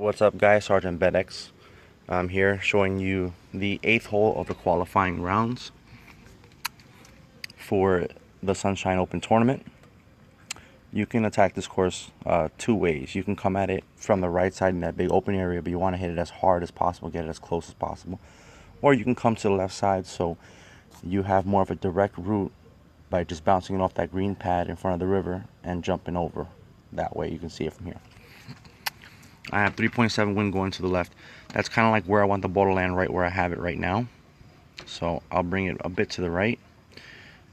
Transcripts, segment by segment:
What's up, guys? SgtBetx. I'm here showing you the 8th hole of the qualifying rounds for the Sunshine Open tournament. You can attack this course two ways. You can come at it from the right side in that big open area, but you want to hit it as hard as possible, get it as close as possible. Or you can come to the left side so you have more of a direct route by just bouncing it off that green pad in front of the river and jumping over. That way you can see it from here. I have 3.7 wind going to the left. That's kind of like where I want the ball to land, right where I have it right now. So I'll bring it a bit to the right.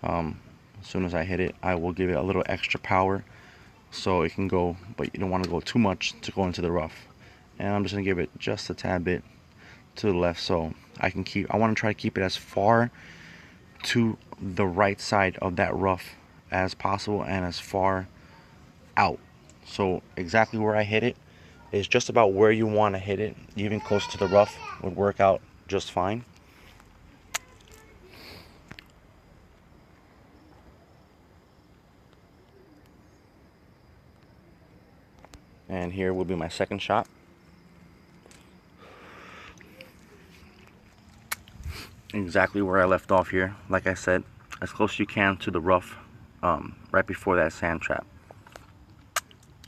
As soon as I hit it, I will give it a little extra power so it can go, but you don't want to go too much to go into the rough. And I'm just going to give it just a tad bit to the left so I want to try to keep it as far to the right side of that rough as possible and as far out. So exactly where I hit it is just about where you want to hit it. Even close to the rough would work out just fine. And here will be my second shot. Exactly where I left off here. Like I said, as close as you can to the rough, right before that sand trap.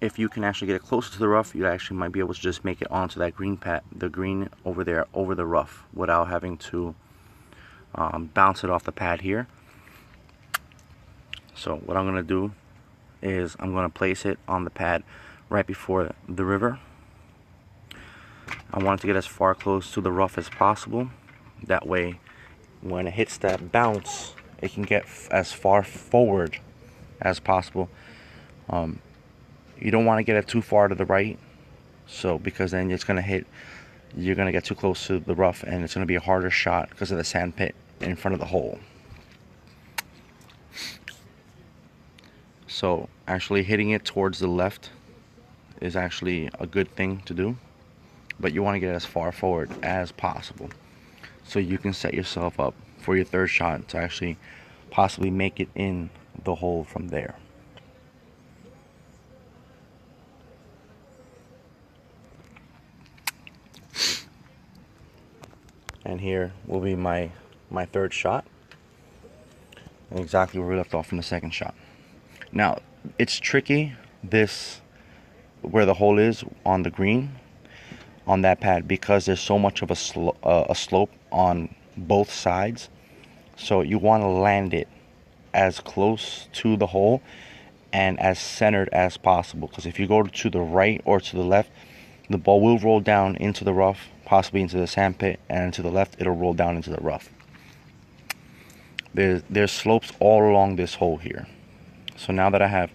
If you can actually get it closer to the rough, you actually might be able to just make it onto that green pad, the green over there, over the rough, without having to bounce it off the pad here. So what I'm going to do is I'm going to place it on the pad right before the river. I want it to get as far close to the rough as possible. That way, when it hits that bounce, it can get as far forward as possible. You don't want to get it too far to the right, because then it's going to hit, you're going to get too close to the rough and it's going to be a harder shot because of the sand pit in front of the hole. So actually hitting it towards the left is actually a good thing to do, but you want to get as far forward as possible so you can set yourself up for your third shot to actually possibly make it in the hole from there. And here will be my third shot, exactly where we left off from the second shot. Now it's tricky where the hole is on the green on that pad, because there's so much of a slope on both sides. So you want to land it as close to the hole and as centered as possible, because if you go to the right or to the left, the ball will roll down into the rough, possibly into the sand pit, and to the left it'll roll down into the rough. There's slopes all along this hole here. So now that I have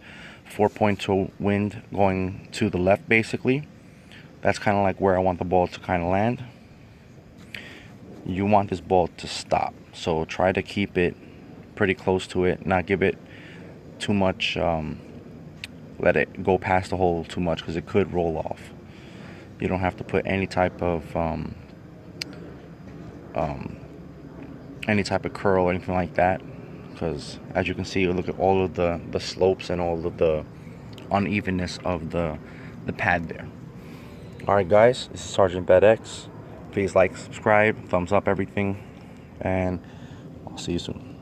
4.2 wind going to the left, basically, that's kind of like where I want the ball to kind of land. You want this ball to stop, so try to keep it pretty close to it, not give it too much, let it go past the hole too much, because it could roll off. You don't have to put any type of curl or anything like that, because as you can see, look at all of the slopes and all of the unevenness of the pad there. Alright guys, this is SgtBetx. Please like, subscribe, thumbs up everything, and I'll see you soon.